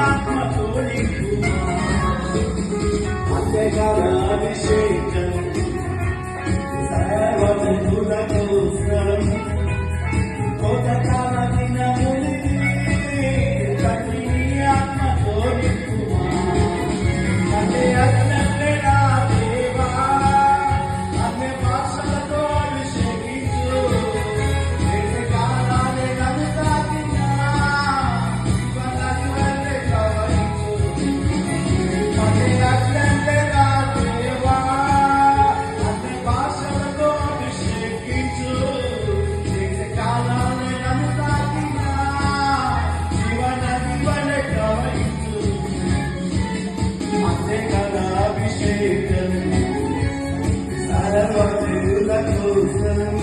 ఆత్మతో నింపుమా అంతేకాల అభిషేకం సర్వజనుల కోసం కోతకాల దినములిది తండ్రి ఆత్మతో నింపుమా అంటే అగ్నంటే నా దేవా అన్ని భాషలతో అభిషేకించు దేశ కాలాలే నన్ను తాకినా జీవనాన్ని ప్రవహించు అంటే అగ్నంటే నా దేవా అన్ని భాషలతో అభిషేకించు దేశ కాలాలే నన్ను తాకినా జీవనాన్ని ప్రవహించు అంతే కదా అభిషేకం సర్వజనుల కోసం